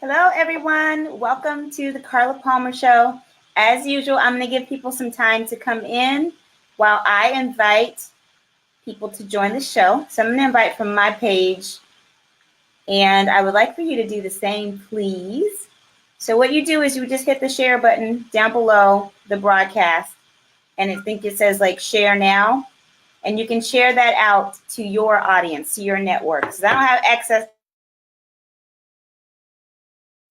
Hello, everyone. Welcome to the Carla Palmer Show. As usual, I'm going to give people some time to come in while I invite people to join the show. So I'm going to invite from my page, and I would like for you to do the same, please. So what you do is you just hit the share button down below the broadcast, and I think it says like share now, and you can share that out to your audience, to your network. Because I don't have access.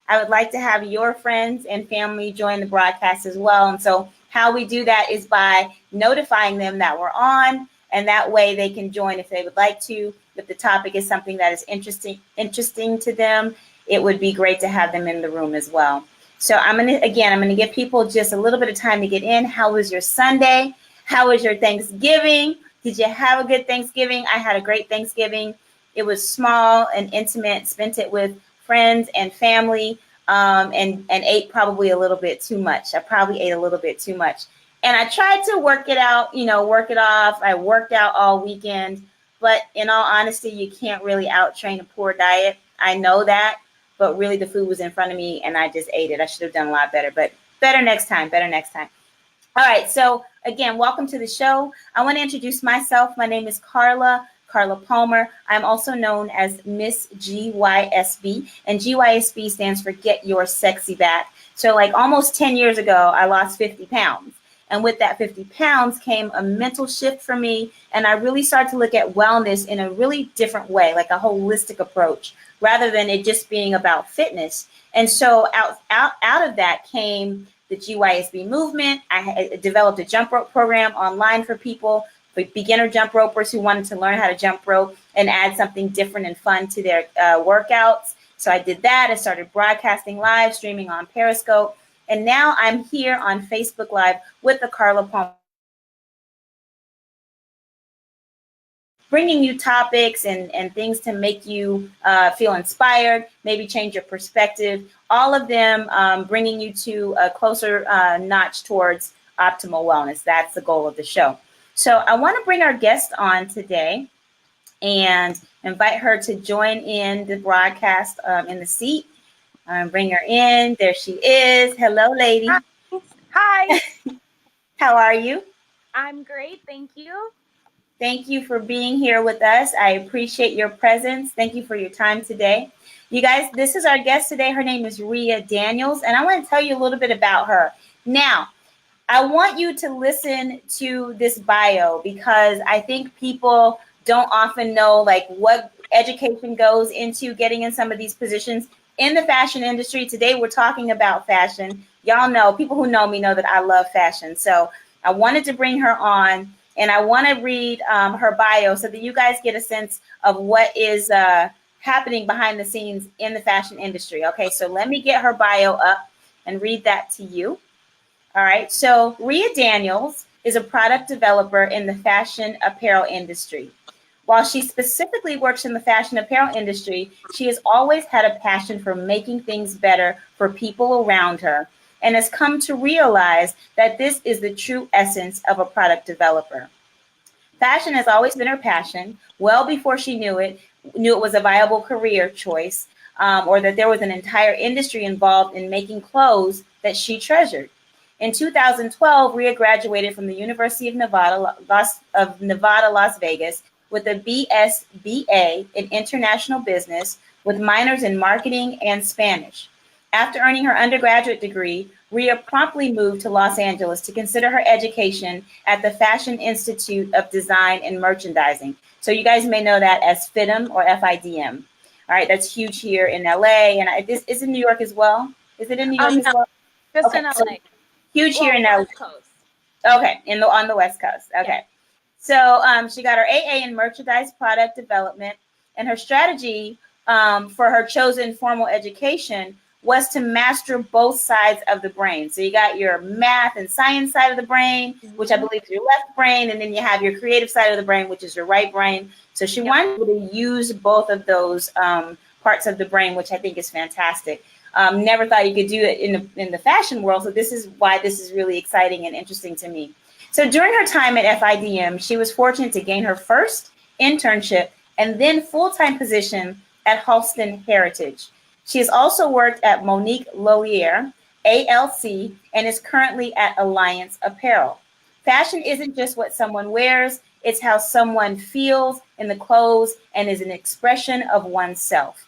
I would like to have your friends and family join the broadcast as well. And so how we do that is by notifying them that we're on, and that way they can join if they would like to. If the topic is something that is interesting to them, it would be great to have them in the room as well. So I'm going to give people just a little bit of time to get in. How was your Sunday? How was your Thanksgiving? Did you have a good Thanksgiving? I had a great Thanksgiving. It was small and intimate, spent it with friends and family, and ate probably a little bit too much. I probably ate a little bit too much. And I tried to work it out, work it off. I worked out all weekend. But in all honesty, you can't really out-train a poor diet. I know that. But really, the food was in front of me, and I just ate it. I should have done a lot better. But better next time. All right. So, again, welcome to the show. I want to introduce myself. My name is Carla Palmer. I'm also known as Miss GYSB, and GYSB stands for Get Your Sexy Back. So like almost 10 years ago, I lost 50 pounds. And with that 50 pounds came a mental shift for me. And I really started to look at wellness in a really different way, like a holistic approach, rather than it just being about fitness. And so out of that came the GYSB movement. I developed a jump rope program online for people, for beginner jump ropers who wanted to learn how to jump rope and add something different and fun to their workouts. So I did that. I started broadcasting live, streaming on Periscope. And now I'm here on Facebook Live with the Carla Palmer, bringing you topics and things to make you feel inspired, maybe change your perspective, all of them bringing you to a closer notch towards optimal wellness. That's the goal of the show. So I want to bring our guest on today and invite her to join in the broadcast in the seat. Bring her in. There she is. Hello, lady. Hi. How are you? I'm great. Thank you. Thank you for being here with us. I appreciate your presence. Thank you for your time today. You guys, this is our guest today. Her name is Ria Daniels, and I want to tell you a little bit about her. Now, I want you to listen to this bio because I think people don't often know like what education goes into getting in some of these positions in the fashion industry. Today, we're talking about fashion. Y'all know, people who know me know that I love fashion. So I wanted to bring her on, and I want to read her bio so that you guys get a sense of what is happening behind the scenes in the fashion industry. Okay, so let me get her bio up and read that to you. All right, so Ria Daniels is a product developer in the fashion apparel industry. While she specifically works in the fashion apparel industry, she has always had a passion for making things better for people around her and has come to realize that this is the true essence of a product developer. Fashion has always been her passion. Well before she knew it was a viable career choice, or that there was an entire industry involved in making clothes that she treasured. In 2012, Ria graduated from the University of Nevada, Las Vegas, with a BSBA in International Business with minors in Marketing and Spanish. After earning her undergraduate degree, Ria promptly moved to Los Angeles to consider her education at the Fashion Institute of Design and Merchandising. So you guys may know that as FIDM or FIDM. All right, that's huge here in LA, and this is in New York as well. Is it in New York as well? Just okay, in LA. So huge here in LA. West Coast. Okay, on the West Coast. Okay. Yeah. So she got her AA in merchandise product development, and her strategy for her chosen formal education was to master both sides of the brain. So you got your math and science side of the brain, which I believe is your left brain, and then you have your creative side of the brain, which is your right brain. So she wanted to use both of those parts of the brain, which I think is fantastic. Never thought you could do it in the fashion world. So this is why this is really exciting and interesting to me. So during her time at FIDM, she was fortunate to gain her first internship and then full-time position at Halston Heritage. She has also worked at Monique Loliere, ALC, and is currently at Alliance Apparel. Fashion isn't just what someone wears, it's how someone feels in the clothes and is an expression of oneself.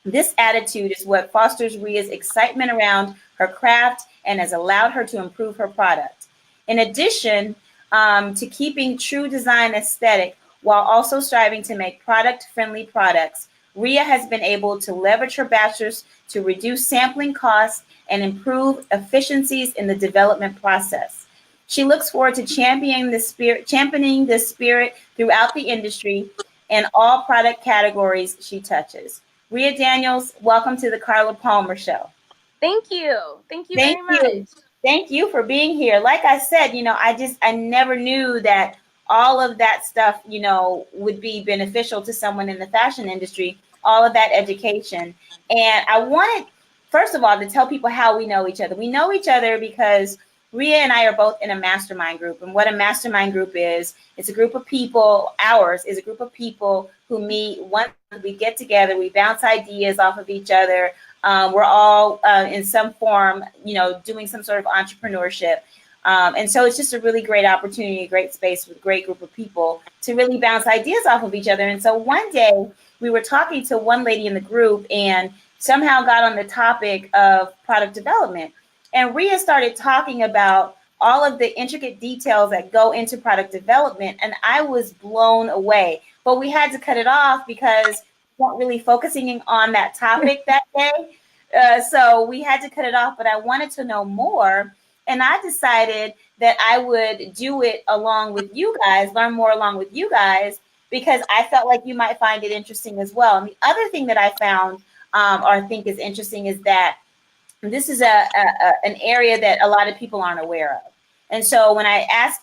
This attitude is what fosters Ria's excitement around her craft and has allowed her to improve her product. In addition to keeping true design aesthetic while also striving to make product-friendly products, Ria has been able to leverage her bachelor's to reduce sampling costs and improve efficiencies in the development process. She looks forward to championing this spirit throughout the industry and all product categories she touches. Ria Daniels, welcome to the Carla Palmer Show. Thank you. Thank you Thank very much. you. Thank you for being here. Like I said, I never knew that all of that stuff, would be beneficial to someone in the fashion industry, all of that education. And I wanted, first of all, to tell people how we know each other. We know each other because Ria and I are both in a mastermind group. And what a mastermind group is, it's a group of people, ours is a group of people who meet once we get together, we bounce ideas off of each other. We're all in some form, doing some sort of entrepreneurship. And so it's just a really great opportunity, a great space with a great group of people to really bounce ideas off of each other. And so one day we were talking to one lady in the group and somehow got on the topic of product development. And Ria started talking about all of the intricate details that go into product development. And I was blown away. But we had to cut it off because we weren't really focusing on that topic that day. So we had to cut it off. But I wanted to know more. And I decided that I would do it along with you guys, learn more along with you guys, because I felt like you might find it interesting as well. And the other thing that I found or think is interesting is that this is an area that a lot of people aren't aware of. And so when I ask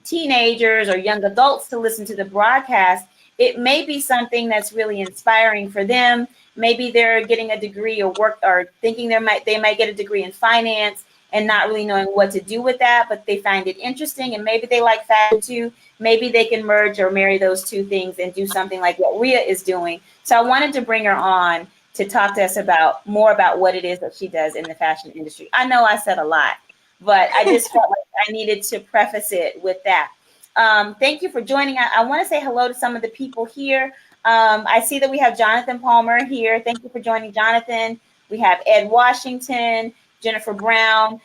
teenagers or young adults to listen to the broadcast, it may be something that's really inspiring for them. Maybe they're getting a degree or work or thinking they might get a degree in finance and not really knowing what to do with that, but they find it interesting and maybe they like fashion too. Maybe they can merge or marry those two things and do something like what Ria is doing. So I wanted to bring her on to talk to us about more about what it is that she does in the fashion industry. I know I said a lot, but I just felt like I needed to preface it with that. Thank you for joining. I want to say hello to some of the people here. I see that we have Jonathan Palmer here. Thank you for joining, Jonathan. We have Ed Washington, Jennifer Brown,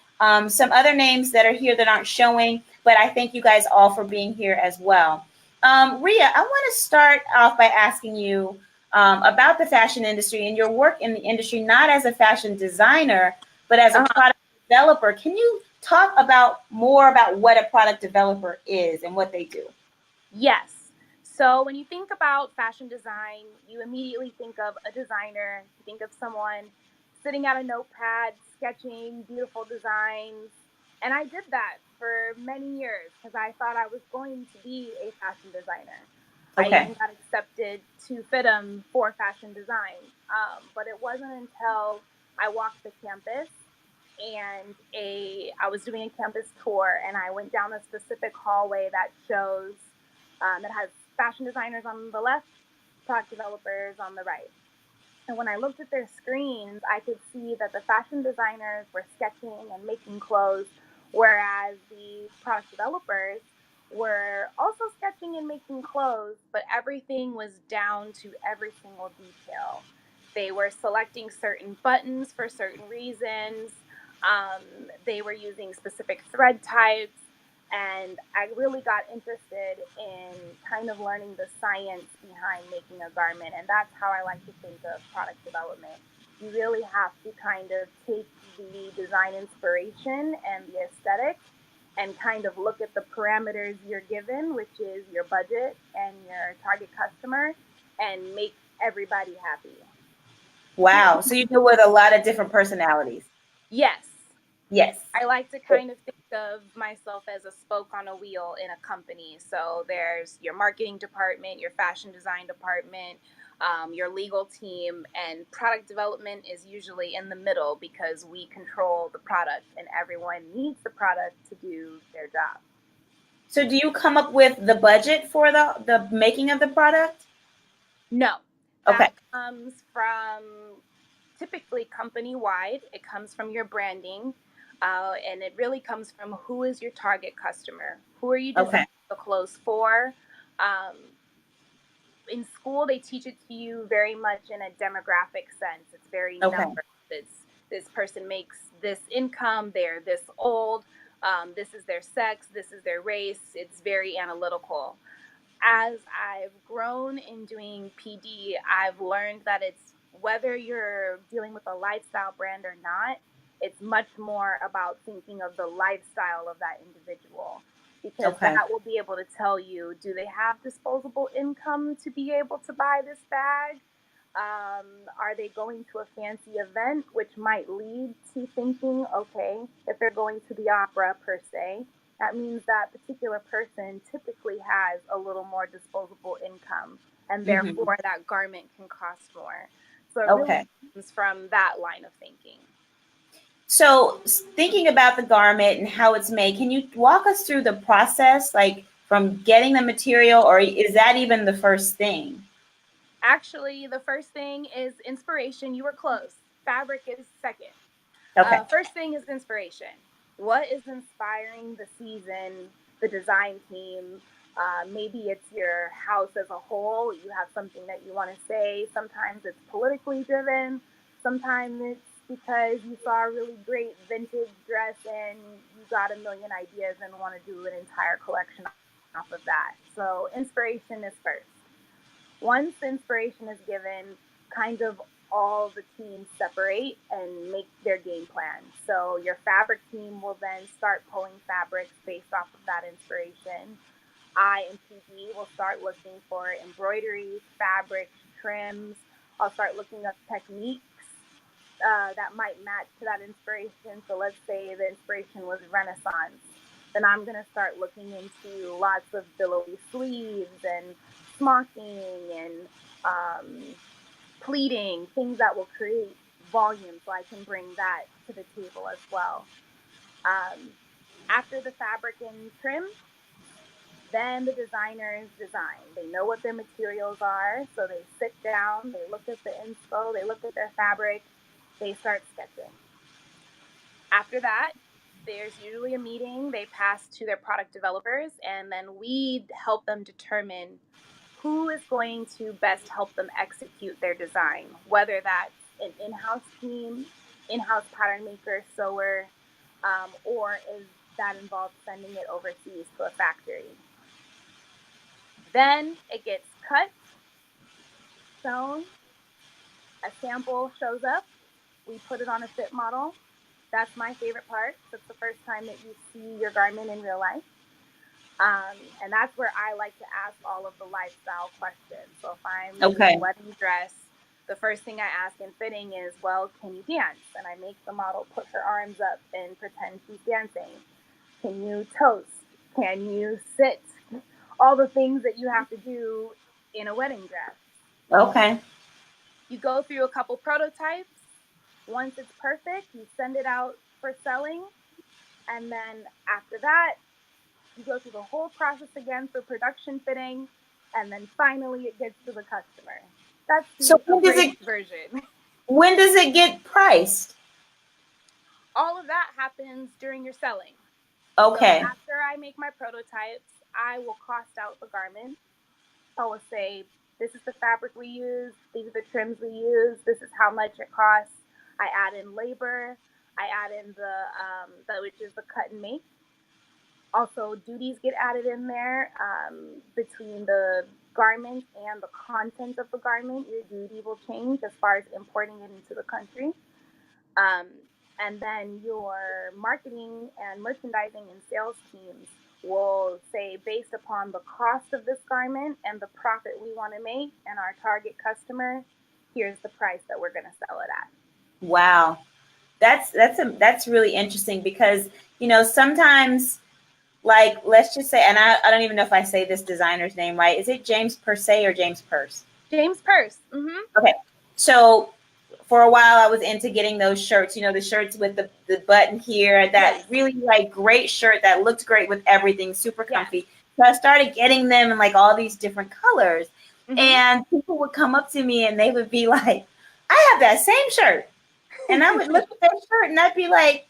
some other names that are here that aren't showing, but I thank you guys all for being here as well. Ria, I want to start off by asking you about the fashion industry and your work in the industry, not as a fashion designer, but as a product developer. Can you talk more about what a product developer is and what they do? Yes. So when you think about fashion design, you immediately think of a designer. You think of someone sitting at a notepad, sketching beautiful designs. And I did that for many years because I thought I was going to be a fashion designer. Okay. I even got accepted to FITM for fashion design. But it wasn't until I walked the campus and I was doing a campus tour and I went down a specific hallway that shows that has fashion designers on the left, product developers on the right. And when I looked at their screens, I could see that the fashion designers were sketching and making clothes, whereas the product developers were also sketching and making clothes, but everything was down to every single detail. They were selecting certain buttons for certain reasons. They were using specific thread types. And I really got interested in kind of learning the science behind making a garment. And that's how I like to think of product development. You really have to kind of take the design inspiration and the aesthetic and kind of look at the parameters you're given, which is your budget and your target customer, and make everybody happy. Wow. So you deal with a lot of different personalities. Yes. Yes. I like to kind of think of myself as a spoke on a wheel in a company. So there's your marketing department, your fashion design department, your legal team, and product development is usually in the middle because we control the product and everyone needs the product to do their job. So do you come up with the budget for the making of the product? No. Okay. That comes from typically company-wide. It comes from your branding, and it really comes from who is your target customer? Who are you designing the clothes for? Um, in school, they teach it to you very much in a demographic sense. It's very numbers. It's this person makes this income, they're this old, this is their sex, this is their race. It's very analytical. As I've grown in doing PD, I've learned that it's whether you're dealing with a lifestyle brand or not, it's much more about thinking of the lifestyle of that individual, because that will be able to tell you, do they have disposable income to be able to buy this bag? Are they going to a fancy event, which might lead to thinking, okay, if they're going to the opera per se, that means that particular person typically has a little more disposable income, and therefore that garment can cost more. So it really comes from that line of thinking. So thinking about the garment and how it's made, can you walk us through the process, like from getting the material, or is that even the first thing? Actually, the first thing is inspiration. You were close. Fabric is second. First thing is inspiration. What is inspiring the season, the design team? Maybe it's your house as a whole. You have something that you want to say. Sometimes it's politically driven. Sometimes it's because you saw a really great vintage dress and you got a million ideas and want to do an entire collection off of that. So inspiration is first. Once inspiration is given, kind of all the teams separate and make their game plan. So your fabric team will then start pulling fabrics based off of that inspiration. I and PD will start looking for embroidery, fabrics, trims. I'll start looking up techniques that might match to that inspiration. So let's say the inspiration was Renaissance. Then I'm going to start looking into lots of billowy sleeves and smocking and pleating, things that will create volume, so I can bring that to the table as well. After the fabric and trim, then the designers design. They know what their materials are, so they sit down, they look at the inspo, they look at their fabric, they start sketching. After that, there's usually a meeting. They pass to their product developers, and then we help them determine who is going to best help them execute their design, whether that's an in-house team, in-house pattern maker, sewer, or is that involves sending it overseas to a factory. Then it gets cut, sewn, a sample shows up, we put it on a fit model. That's my favorite part. That's the first time that you see your garment in real life. And that's where I like to ask all of the lifestyle questions. So if I'm doing a wedding dress, the first thing I ask in fitting is, well, can you dance? And I make the model put her arms up and pretend she's dancing. Can you toast? Can you sit? All the things that you have to do in a wedding dress. You go through a couple prototypes. Once it's perfect, you send it out for selling. And then after that, you go through the whole process again for production fitting, and then finally it gets to the customer. That's the version. When does it get priced? All of that happens during your selling. Okay. So after I make my prototypes, I will cost out the garment. I will say, this is the fabric we use, these are the trims we use, this is how much it costs. I add in labor, I add in which is the cut and make. Also, duties get added in there between the garment and the content of the garment. Your duty will change as far as importing it into the country. And then your marketing and merchandising and sales teams will say, based upon the cost of this garment and the profit we want to make and our target customer, here's the price that we're going to sell it at. Wow. That's really interesting because, sometimes, like, let's just say, and I don't even know if I say this designer's name right. Is it James Persay or James Purse? James Purse. Mm-hmm. Okay. So for a while I was into getting those shirts, the shirts with the button here, that really like great shirt that looked great with everything, super comfy. So I started getting them in like all these different colors. Mm-hmm. And people would come up to me and they would be like, I have that same shirt. And I would look at that shirt and I'd be like,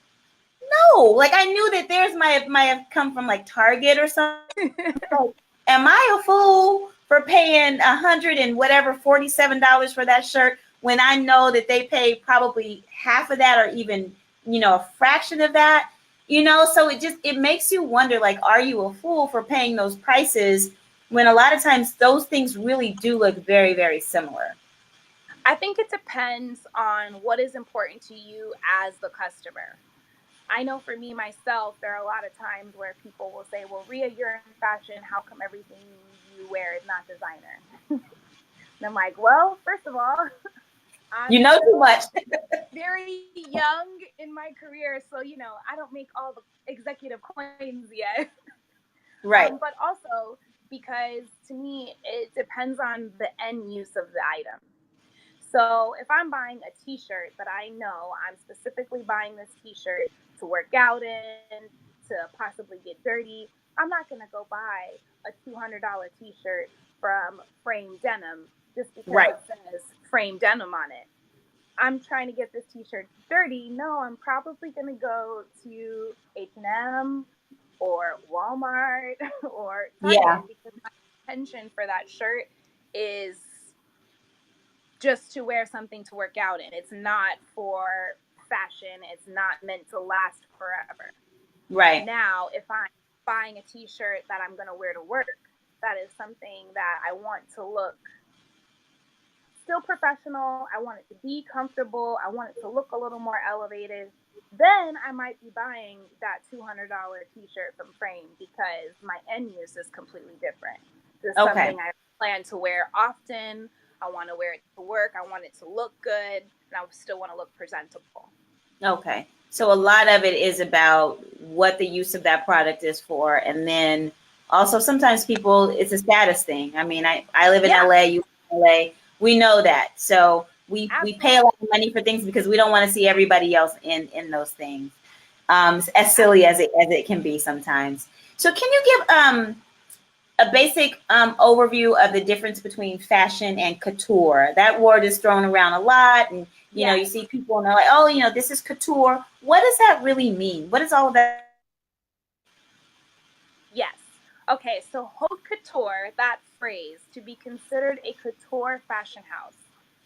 no, like I knew that theirs might have come from like Target or something. Like, am I a fool for paying $147 for that shirt when I know that they pay probably half of that or even, a fraction of that? So it makes you wonder, like, are you a fool for paying those prices when a lot of times those things really do look very, very similar? I think it depends on what is important to you as the customer. I know for me myself, there are a lot of times where people will say, well, Ria, you're in fashion. How come everything you wear is not designer? And I'm like, well, first of all, I'm You know too still much. very young in my career. So, I don't make all the executive claims yet. Right. But also because to me, it depends on the end use of the item. So if I'm buying a t-shirt that I know I'm specifically buying this t-shirt to work out in, to possibly get dirty, I'm not going to go buy a $200 t-shirt from Frame Denim just because Right. it says Frame Denim on it. I'm trying to get this t-shirt dirty. No, I'm probably going to go to H&M or Walmart or Yeah. Target because my intention for that shirt is just to wear something to work out in. It's not for fashion. It's not meant to last forever. Right. Now, if I'm buying a t-shirt that I'm going to wear to work, that is something that I want to look still professional. I want it to be comfortable. I want it to look a little more elevated. Then I might be buying that $200 t-shirt from Frame because my end use is completely different. This is Okay. something I plan to wear often. I want to wear it to work. I want it to look good, and I still want to look presentable. Okay. So a lot of it is about what the use of that product is for. And then also sometimes people, it's a status thing. I mean, I live in Yeah, LA, you live in LA. We know that. So we pay a absolutely. lot of money for things because we don't want to see everybody else in those things. As silly as it can be sometimes. So can you give a basic overview of the difference between fashion and couture? That word is thrown around a lot, and you Yes, see people and they're like, "Oh, this is couture." What does that really mean? What is all of that? yes. Okay, so haute couture, that phrase, to be considered a couture fashion house.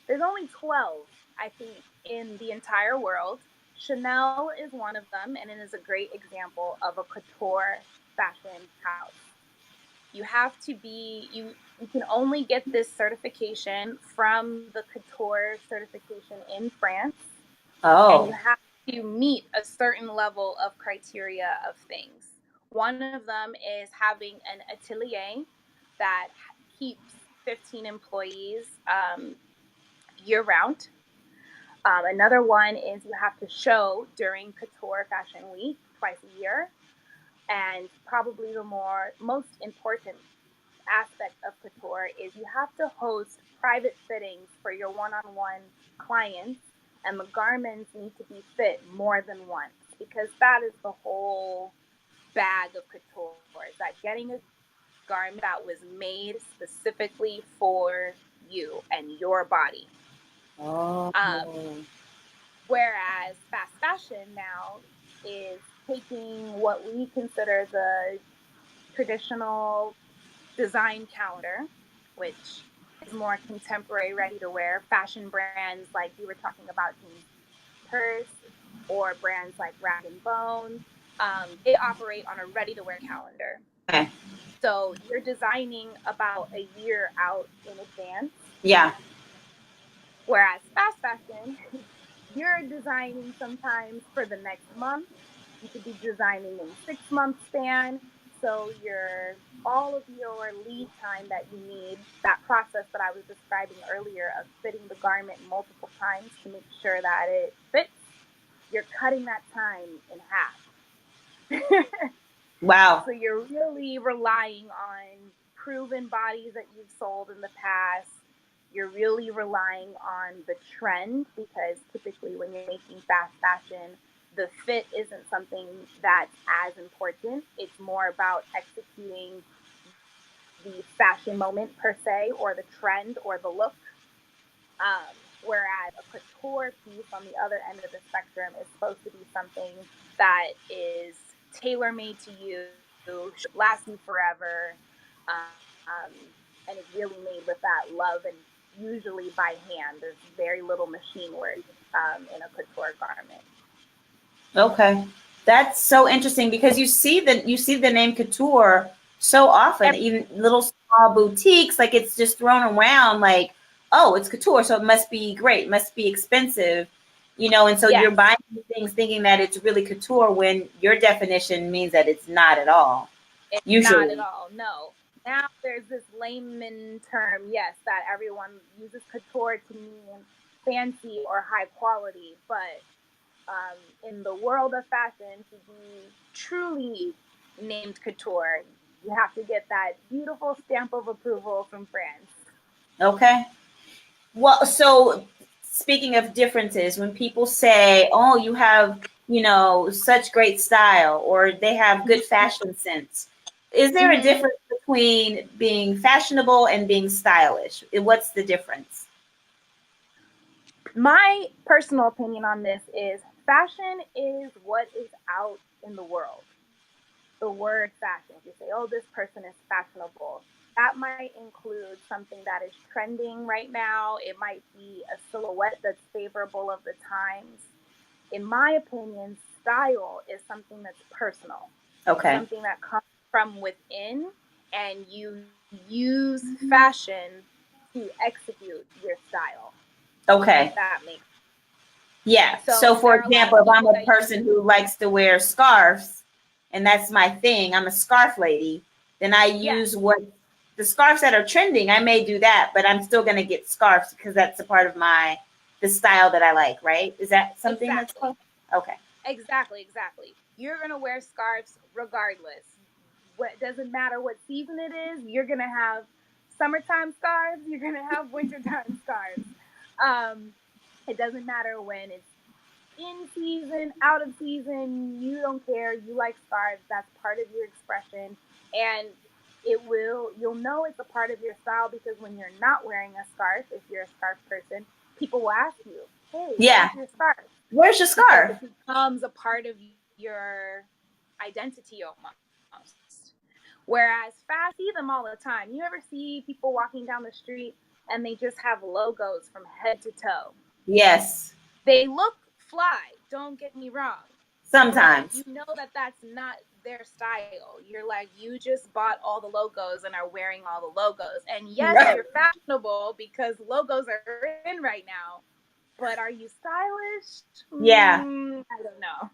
There's only 12, I think, in the entire world. Chanel is one of them, and it is a great example of a couture fashion house. You have to be, you can only get this certification from the couture certification in France, and you Oh, have to meet a certain level of criteria of things. One of them is having an atelier that keeps 15 employees year round. Another one is you have to show during Couture Fashion Week twice a year. And probably the most important aspect of couture is you have to host private fittings for your one-on-one clients, and the garments need to be fit more than once because that is the whole bag of couture. Is that getting a garment that was made specifically for you and your body. oh, Um, Whereas fast fashion now is taking what we consider the traditional design calendar, which is more contemporary, ready to wear. Fashion brands like you were talking about, Jeans Purse, or brands like Rag and Bone, they operate on a ready to wear calendar. okay, So you're designing about a year out in advance. yeah, Whereas fast fashion, you're designing sometimes for the next month. You could be designing in 6 month span. So your all of your lead time that you need, that process that I was describing earlier of fitting the garment multiple times to make sure that it fits, you're cutting that time in half. wow, So you're really relying on proven bodies that you've sold in the past. You're really relying on the trend because typically when you're making fast fashion, the fit isn't something that's as important. It's more about executing the fashion moment per se, or the trend or the look. Whereas a couture piece on the other end of the spectrum is supposed to be something that is tailor made to you, should last you forever, um, and is really made with that love and usually by hand. There's very little machine work in a couture garment. Okay. That's so interesting because you see the name couture so often, even little small boutiques, like it's just thrown around like, oh, it's couture, so it must be great, must be expensive, and so you're Yes, buying things thinking that it's really couture when your definition means that it's not at all, it's not at usually. all. No. Now there's this layman term, yes, that everyone uses couture to mean fancy or high quality, but in the world of fashion, to be truly named couture, you have to get that beautiful stamp of approval from France. Okay. Well, so speaking of differences, when people say, "Oh, you have, such great style," or they have good fashion sense, is there a Mm-hmm. difference between being fashionable and being stylish? What's the difference? My personal opinion on this is fashion is what is out in the world. The word fashion, if you say, oh, this person is fashionable, that might include something that is trending right now. It might be a silhouette that's favorable of the times. In my opinion, style is something that's personal. It's Okay. something that comes from within, and you use fashion to execute your style, if Okay. that makes Yeah. sense. So, So for there are a lot example, of if I'm people a that use, person who likes to wear scarves, and that's my thing, I'm a scarf lady, then I yes, use what the scarves that are trending. I may do that, but I'm still going to get scarves because that's a part of the style that I like, right? Is that something that's exactly. called? Okay. Exactly. You're gonna wear scarves regardless. What doesn't matter what season it is, you're gonna have summertime scarves, you're gonna have wintertime scarves. Um, it doesn't matter when it's in season, out of season, you don't care. You like scarves, that's part of your expression. And you'll know it's a part of your style because when you're not wearing a scarf, if you're a scarf person, people will ask you, hey, Yeah. where's your scarf? Where's your Because scarf? it becomes a part of your identity almost. Whereas fast, see them all the time. You ever see people walking down the street and they just have logos from head to toe? Yes. They look fly, don't get me wrong, but you Sometimes. know that that's not their style. You're like, you just bought all the logos and are wearing all the logos. And yes, Right. you're fashionable because logos are in right now, but are you stylish? Yeah. I don't know.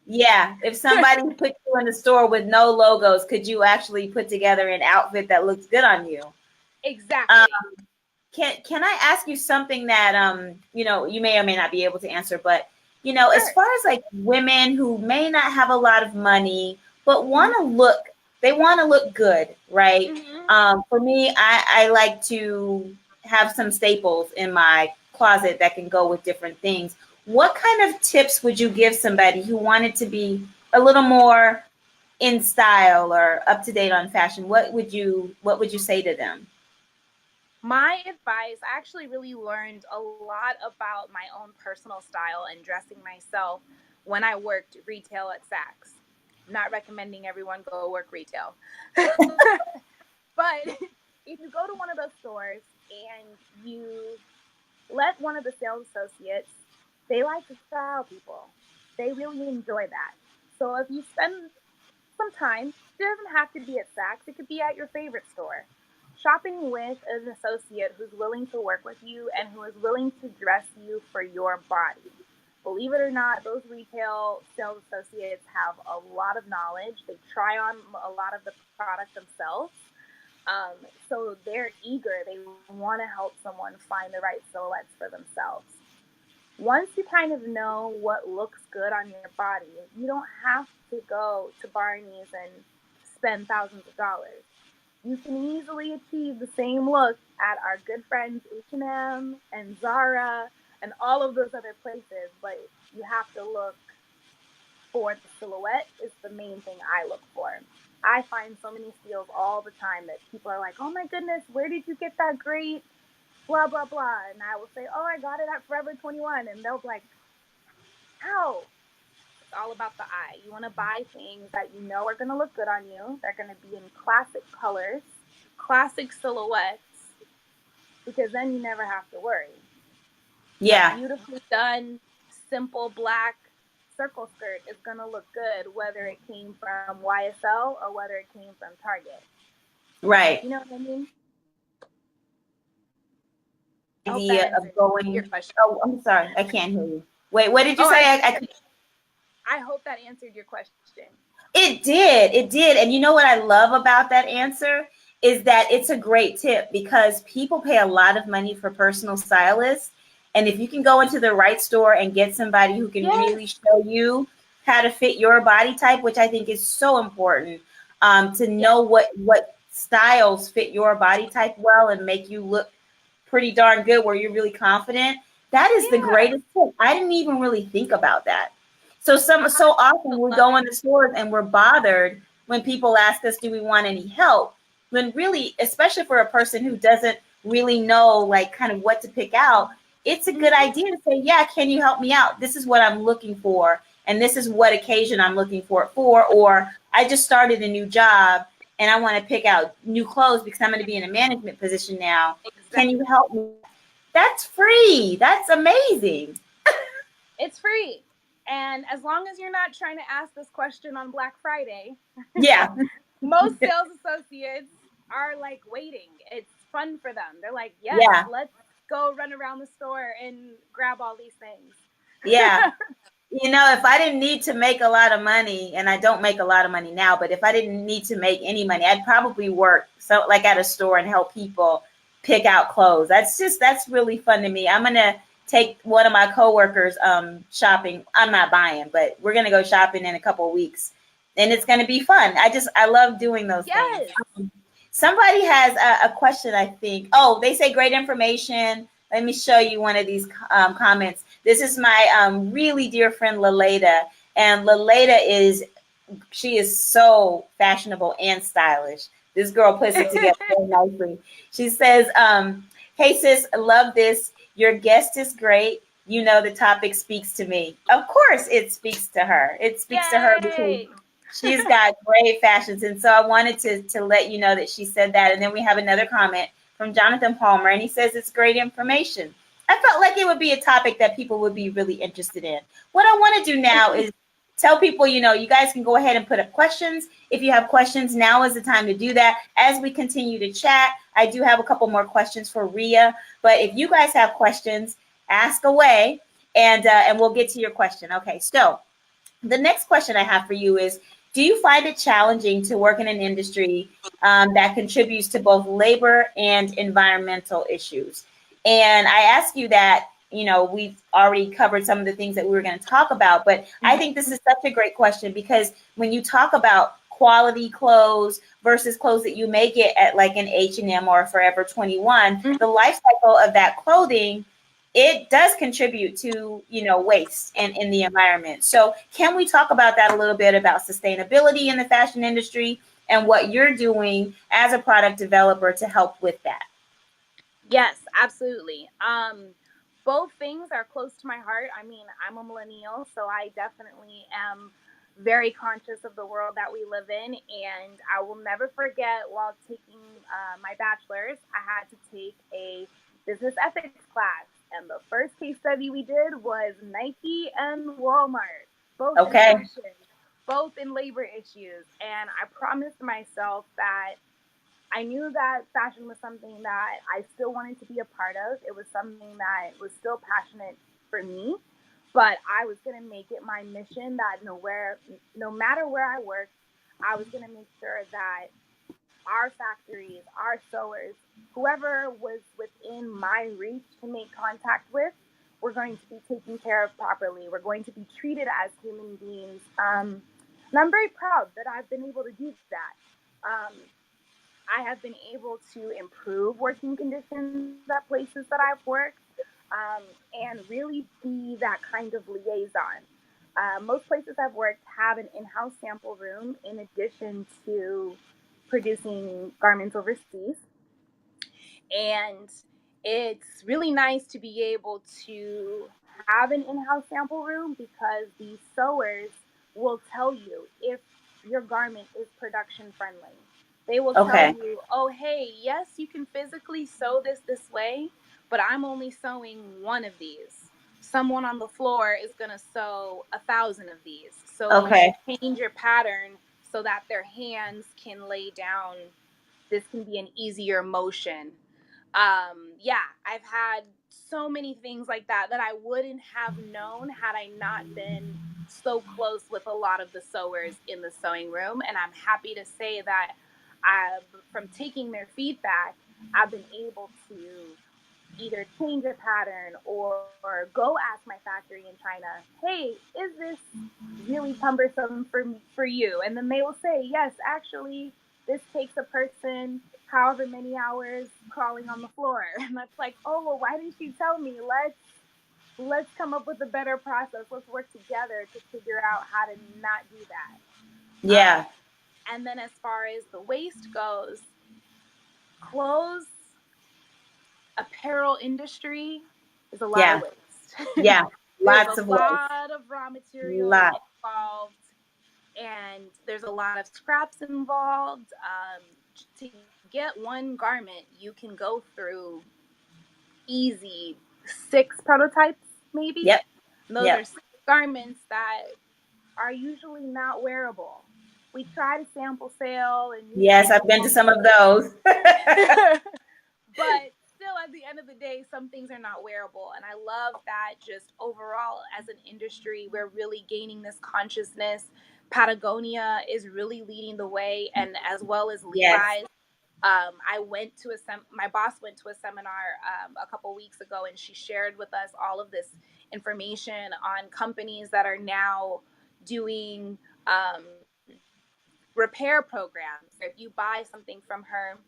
Yeah. If somebody put you in the store with no logos, could you actually put together an outfit that looks good on you? Um, Exactly. can I ask you something that you may or may not be able to answer, but as Sure. far as like women who may not have a lot of money but they want to look good, right? Mm-hmm. For me, I like to have some staples in my closet that can go with different things. What kind of tips would you give somebody who wanted to be a little more in style or up to date on fashion? What would you say to them? My advice, I actually really learned a lot about my own personal style and dressing myself when I worked retail at Saks. Not recommending everyone go work retail. But if you go to one of those stores and you let one of the sales associates, they like to style people. They really enjoy that. So if you spend some time, it doesn't have to be at Saks, it could be at your favorite store. Shopping with an associate who's willing to work with you and who is willing to dress you for your body. Believe it or not, those retail sales associates have a lot of knowledge. They try on a lot of the product themselves. Um, so they're eager. They want to help someone find the right silhouettes for themselves. Once you kind of know what looks good on your body, you don't have to go to Barney's and spend thousands of dollars. You can easily achieve the same look at our good friends H&M and Zara and all of those other places, but you have to look for the silhouette is the main thing I look for. I find so many steals all the time that people are like, oh my goodness, where did you get that great blah, blah, blah. And I will say, oh, I got it at Forever 21. And they'll be like, how? It's all about the eye. You want to buy things that you know are going to look good on you. They're going to be in classic colors, classic silhouettes, because then you never have to worry. Yeah. A beautifully done, simple black circle skirt is going to look good whether it came from YSL or whether it came from Target. Right. You know what I mean? Idea of going. Your question. Oh, I'm sorry. I can't hear you. Wait, what did you say? I hope that answered your question. It did. It did. And you know what I love about that answer is that it's a great tip because people pay a lot of money for personal stylists. And if you can go into the right store and get somebody who can really show you how to fit your body type, which I think is so important, to know what styles fit your body type well and make you look pretty darn good where you're really confident. That is the greatest tip. I didn't even really think about that. So often we go in the stores and we're bothered when people ask us, do we want any help? When really, especially for a person who doesn't really know like kind of what to pick out, it's a good idea to say, yeah, can you help me out? This is what I'm looking for. And this is what occasion I'm looking for it for. Or I just started a new job and I want to pick out new clothes because I'm going to be in a management position now. Exactly. Can you help me? That's free. That's amazing. It's free. And as long as you're not trying to ask this question on Black Friday, yeah, most sales associates are like waiting. It's fun for them. They're like, yes, let's go run around the store and grab all these things. Yeah. You know, if I didn't need to make a lot of money, and I don't make a lot of money now, but if I didn't need to make any money, I'd probably work like at a store and help people pick out clothes. That's really fun to me. I'm going to take one of my coworkers shopping. I'm not buying, but we're going to go shopping in a couple of weeks and it's going to be fun. I love doing those things. Somebody has a question, I think. Oh, they say great information. Let me show you one of these comments. This is my really dear friend, Laleda. And Laleda she is so fashionable and stylish. This girl puts it together very nicely. She says, hey, sis, I love this. Your guest is great. You know, the topic speaks to me. Of course, it speaks to her. It speaks to her because she's got great fashions. And so I wanted to let you know that she said that. And then we have another comment from Jonathan Palmer, and he says it's great information. I felt like it would be a topic that people would be really interested in. What I want to do now is tell people, you guys can go ahead and put up questions. If you have questions, now is the time to do that. As we continue to chat, I do have a couple more questions for Ria, but if you guys have questions, ask away, and we'll get to your question. Okay, so the next question I have for you is, do you find it challenging to work in an industry that contributes to both labor and environmental issues? And I ask you that, we've already covered some of the things that we were going to talk about, but I think this is such a great question because when you talk about quality clothes versus clothes that you may get at like an H&M or Forever 21, the life cycle of that clothing, it does contribute to, waste and in the environment. So can we talk about that a little bit about sustainability in the fashion industry and what you're doing as a product developer to help with that? Yes, absolutely. Both things are close to my heart. I mean, I'm a millennial, so I definitely am very conscious of the world that we live in. And I will never forget while taking my bachelor's, I had to take a business ethics class. And the first case study we did was Nike and Walmart, both in fashion, both in labor issues. And I promised myself that I knew that fashion was something that I still wanted to be a part of. It was something that was still passionate for me, but I was going to make it my mission that no matter where I worked, I was going to make sure that our factories, our sewers, whoever was within my reach to make contact with, we're going to be taken care of properly. We're going to be treated as human beings. And I'm very proud that I've been able to do that. I have been able to improve working conditions at places that I've worked and really be that kind of liaison. Most places I've worked have an in-house sample room in addition to producing garments overseas. And it's really nice to be able to have an in-house sample room because the sewers will tell you if your garment is production friendly. They will tell Okay. you, oh, hey, yes, you can physically sew this way, but I'm only sewing one of these. Someone on the floor is going to sew 1,000 of these. So you Okay. should change your pattern so that their hands can lay down. This can be an easier motion. Yeah, I've had so many things like that that I wouldn't have known had I not been so close with a lot of the sewers in the sewing room. And I'm happy to say that from taking their feedback, I've been able to either change a pattern or go ask my factory in China, hey, is this really cumbersome for you? And then they will say, yes, actually, this takes a person however many hours crawling on the floor. And that's like, oh, well, why didn't you tell me? Let's come up with a better process. Let's work together to figure out how to not do that. Yeah. And then as far as the waste goes, clothes, apparel industry is a lot of Yeah. waste. Yeah. There's Lots a of waste. lot of raw materials Lot. involved, and there's a lot of scraps involved. To get one garment, you can go through easy 6 prototypes, maybe. Yep. And those are Yep. 6 garments that are usually not wearable. We try to sample sale and meet Yes, I've people been to some of those. but still at the end of the day some things are not wearable, and I love that just overall as an industry we're really gaining this consciousness. Patagonia is really leading the way, and as well as Yes. Levi's. I went to my boss went to a seminar a couple weeks ago, and she shared with us all of this information on companies that are now doing repair programs. If you buy something from her,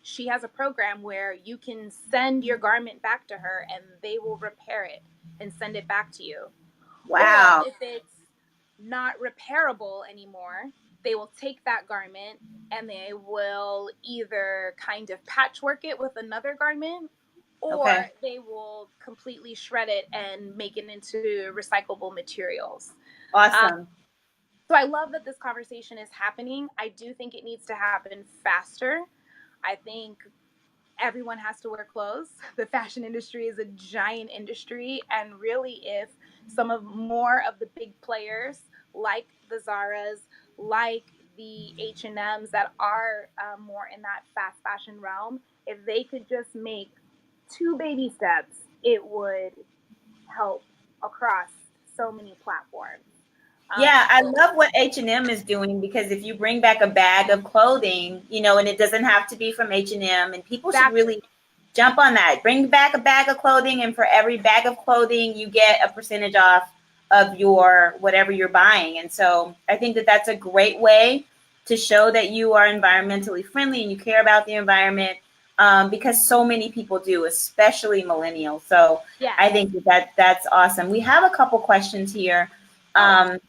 she has a program where you can send your garment back to her and they will repair it and send it back to you. Or Wow. if it's not repairable anymore, they will take that garment and they will either kind of patchwork it with another garment, or Okay. they will completely shred it and make it into recyclable materials. Um, Awesome. so I love that this conversation is happening. I do think it needs to happen faster. I think everyone has to wear clothes. The fashion industry is a giant industry, and really, if some of more of the big players, like the Zaras, like the H&Ms that are more in that fast fashion realm, if they could just make 2 baby steps, it would help across so many platforms. Yeah, I So love what H&M is doing, because if you bring back a bag of clothing, and it doesn't have to be from H&M, and people should exactly. really jump on that. Bring back a bag of clothing, and for every bag of clothing, you get a percentage off of your whatever you're buying. And so I think that that's a great way to show that you are environmentally friendly and you care about the environment, because so many people do, especially millennials. So Yes. I think that's awesome. We have a couple questions here. Oh, Um,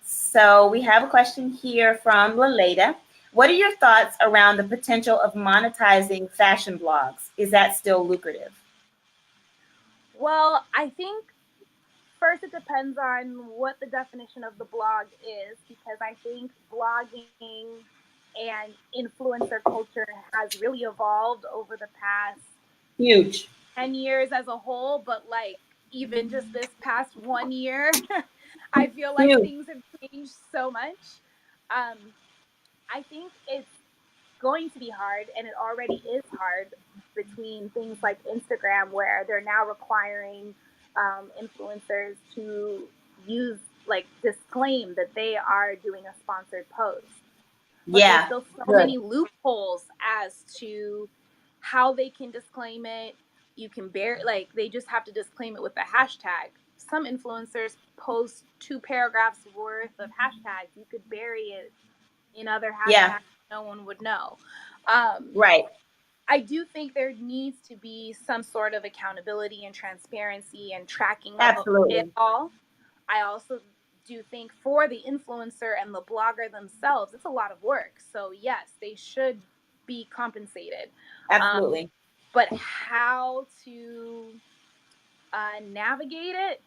so we have a question here from Laleda. What are your thoughts around the potential of monetizing fashion blogs? Is that still lucrative? well, I think first it depends on what the definition of the blog is, because I think blogging and influencer culture has really evolved over the past Huge. 10 years as a whole, but like even just this past 1 year, I feel like Huge. things have changed so much. Um, I think it's going to be hard, and it already is hard between things like Instagram, where they're now requiring influencers to use, like, disclaim that they are doing a sponsored post. But there's Yeah. still so Good. many loopholes as to how they can disclaim it. You can like, they just have to disclaim it with a hashtag. Some influencers post 2 paragraphs worth of hashtags. You could bury it in other Yeah. hashtags no one would know. Um, Right. I do think there needs to be some sort of accountability and transparency and tracking of it Absolutely. all. I also do think for the influencer and the blogger themselves, it's a lot of work. So yes, they should be compensated. Absolutely. But how to navigate it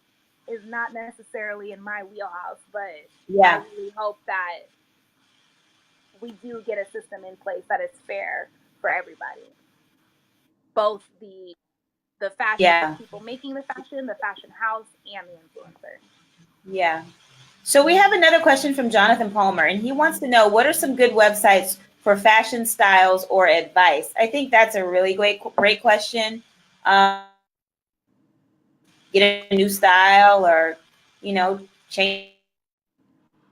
is not necessarily in my wheelhouse. But I really hope that we do get a system in place that is fair for everybody, both the fashion people making the fashion house, and the influencer. Yeah. So we have another question from Jonathan Palmer, and he wants to know, what are some good websites for fashion styles or advice? I think that's a really great question. Get a new style, or, change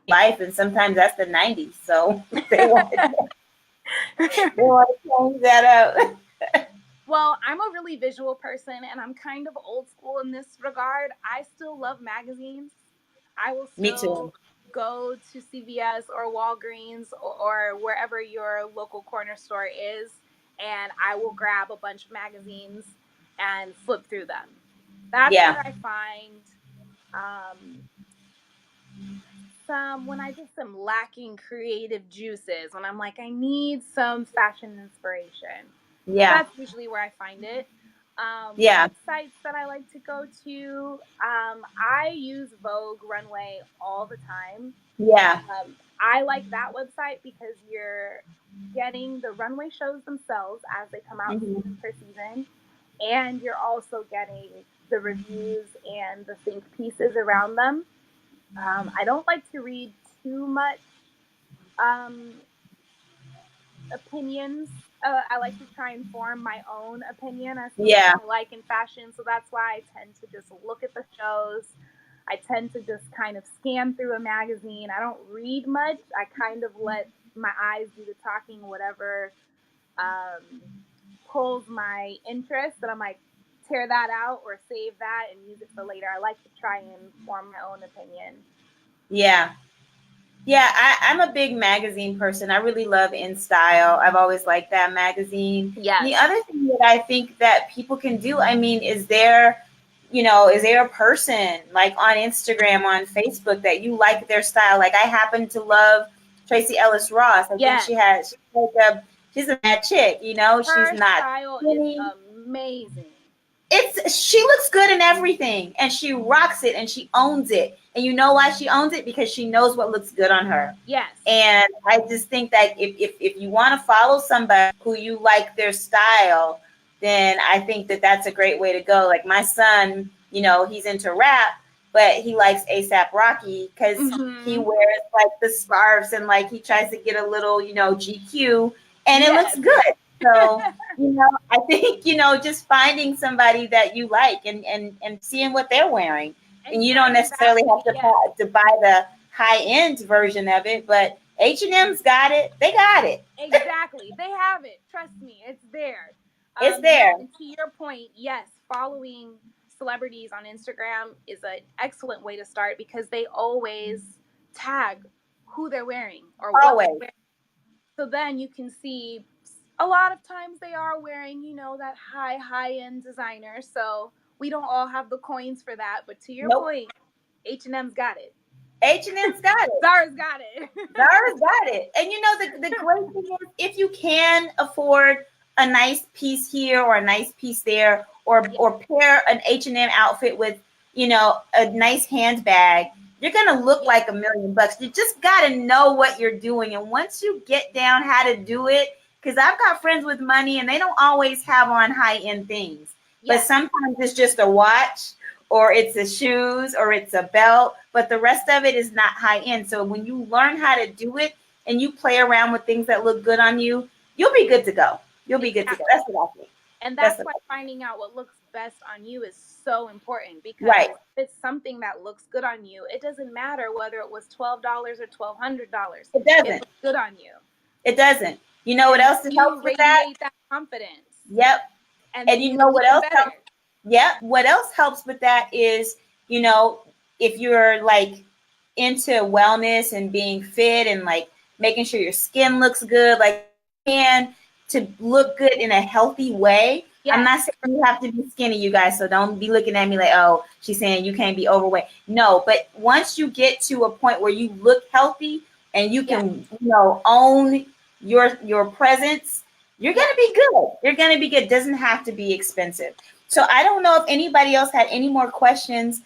life, and sometimes that's the 90s. So they want to change that up. Well, I'm a really visual person, and I'm kind of old school in this regard. I still love magazines. I will still go to CVS or Walgreens or wherever your local corner store is, and I will grab a bunch of magazines and flip through them. That's where I find when I just am lacking creative juices, when I'm like, I need some fashion inspiration. That's usually where I find it. Websites that I like to go to, I use Vogue Runway all the time. I like that website because you're getting the runway shows themselves as they come out season per season, and you're also getting the reviews and the think pieces around them. I don't like to read too much opinions. I like to try and form my own opinion as to what I like in fashion. So that's why I tend to just look at the shows. I tend to just kind of scan through a magazine. I don't read much. I kind of let my eyes do the talking, whatever pulls my interest. And I'm like, tear that out or save that and use it for later. I like to try and form my own opinion. I'm a big magazine person. I really love In Style. I've always liked that magazine. The other thing that I think that people can do, is there a person like on Instagram, on Facebook, that you like their style? Like, I happen to love Tracy Ellis Ross. I think she's a mad chick, Her she's not style is amazing. She looks good in everything, and she rocks it, and she owns it. And you know why she owns it? Because she knows what looks good on her. And I just think that if you want to follow somebody who you like their style, then I think that that's a great way to go. Like my son, he's into rap, but he likes A$AP Rocky because he wears like the scarves, and like he tries to get a little, GQ, and it looks good. So, I think, just finding somebody that you like and seeing what they're wearing. And you don't necessarily have to buy the high-end version of it, but H&M's got it. They got it. Exactly. They have it. Trust me, it's there. It's there. And to your point, yes, following celebrities on Instagram is an excellent way to start because they always tag who they're wearing or what they're wearing. So then you can see a lot of times they are wearing, that high-end designer. So we don't all have the coins for that. But to your point, H&M's got it. H&M's got it. Zara's got it. Zara's got it. And the great thing is, if you can afford a nice piece here or a nice piece there, or pair an H&M outfit with, a nice handbag, you're going to look like $1 million. You just got to know what you're doing. And once you get down how to do it, because I've got friends with money and they don't always have on high-end things. But sometimes it's just a watch, or it's the shoes, or it's a belt, but the rest of it is not high-end. So when you learn how to do it and you play around with things that look good on you, you'll be good to go. You'll be good to go. That's what I think. And that's why finding out what looks best on you is so important, because if it's something that looks good on you, it doesn't matter whether it was $12 or $1,200. It doesn't. It looks good on you. It doesn't. You know what else helps with that? That confidence. Yep. And you know what else helps? Yeah. What else helps with that is, if you're like into wellness and being fit and like making sure your skin looks good, like to look good in a healthy way, I'm Yes. not saying you have to be skinny, you guys. So don't be looking at me like, oh, she's saying you can't be overweight. No, but once you get to a point where you look healthy and you can, own your presence, you're gonna be good. You're gonna be good. Doesn't have to be expensive. So I don't know if anybody else had any more questions.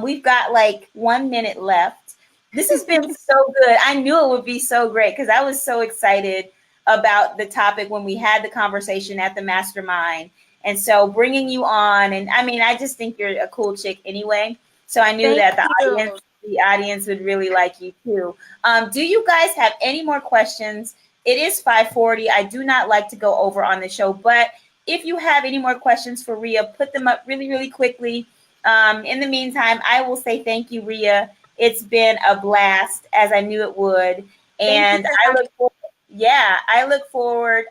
We've got like 1 minute left. This has been so good. I knew it would be so great because I was so excited about the topic when we had the conversation at the mastermind. And so bringing you on, and I mean, I just think you're a cool chick anyway. So I knew Thank that you. the audience would really like you too. Do you guys have any more questions? It is 5:40. I do not like to go over on the show, but if you have any more questions for Ria, put them up really, really quickly. In the meantime, I will say thank you, Ria. It's been a blast, as I knew it would. Thank you And for I having look forward, yeah, I look forward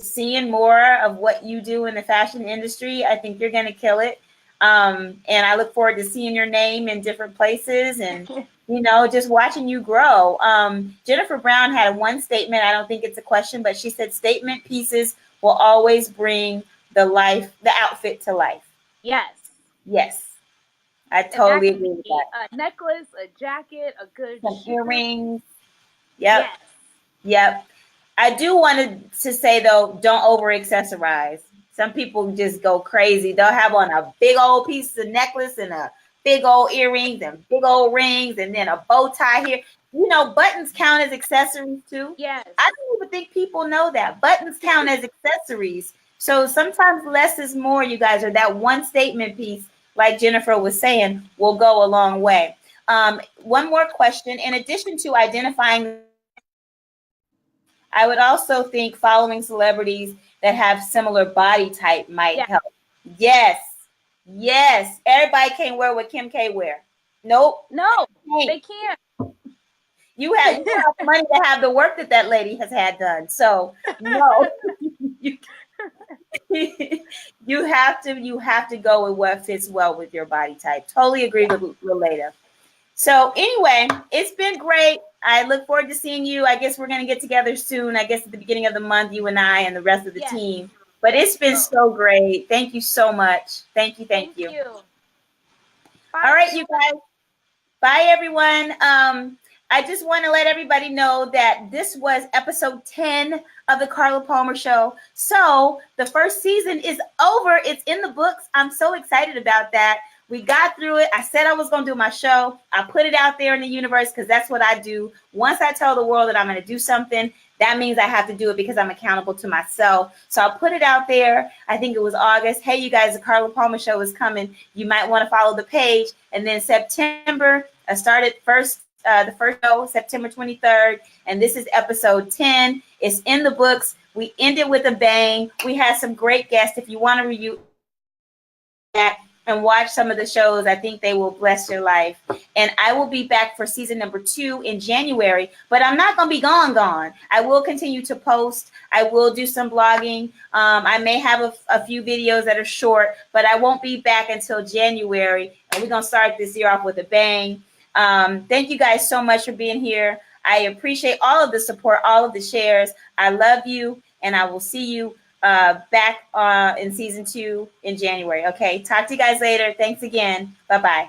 seeing more of what you do in the fashion industry. I think you're going to kill it. And I look forward to seeing your name in different places and, me. just watching you grow. Jennifer Brown had one statement. I don't think it's a question, but she said statement pieces will always bring the outfit to life. Yes. Yes, I And that totally can agree with be that. a necklace, a jacket, a good Some shoe. earrings. Yep. Yes. Yep. I do want to say though, don't over accessorize. Some people just go crazy. They'll have on a big old piece of necklace and a big old earrings and big old rings and then a bow tie here. Buttons count as accessories too. Yes. I don't even think people know that. Buttons count as accessories. So sometimes less is more, you guys, or that one statement piece, like Jennifer was saying, will go a long way. One more question. In addition to identifying, I would also think following celebrities that have similar body type might Yes. help. Yes. Yes. Everybody can't wear what Kim K wear. Nope. No, Can't. they can't. You don't have the money to have the work that lady has had done. So no. you, you have to go with what fits well with your body type. Totally agree Yes. with Relata. So anyway, it's been great. I look forward to seeing you. I guess we're going to get together soon. I guess at the beginning of the month, you and I and the rest of the Yes. team. But it's been Oh, so great. Thank you so much. Thank you. Thank thank you. you. All Bye, right, you everyone. guys. Bye, everyone. I just want to let everybody know that this was episode 10 of the Carla Palmer Show. So the first season is over. It's in the books. I'm so excited about that. We got through it. I said I was going to do my show. I put it out there in the universe because that's what I do. Once I tell the world that I'm going to do something, that means I have to do it because I'm accountable to myself. So I'll put it out there. I think it was August. Hey, you guys, the Carla Palmer Show is coming. You might want to follow the page. And then September, I started the first show, September 23rd. And this is episode 10. It's in the books. We ended with a bang. We had some great guests. If you want to review that and watch some of the shows, I think they will bless your life. And I will be back for season number 2 in January, but I'm not going to be gone. I will continue to post. I will do some blogging. I may have a few videos that are short, but I won't be back until January. And we're going to start this year off with a bang. Thank you guys so much for being here. I appreciate all of the support, all of the shares. I love you, and I will see you back in season 2 in January. Okay, talk to you guys later. Thanks again. Bye-bye.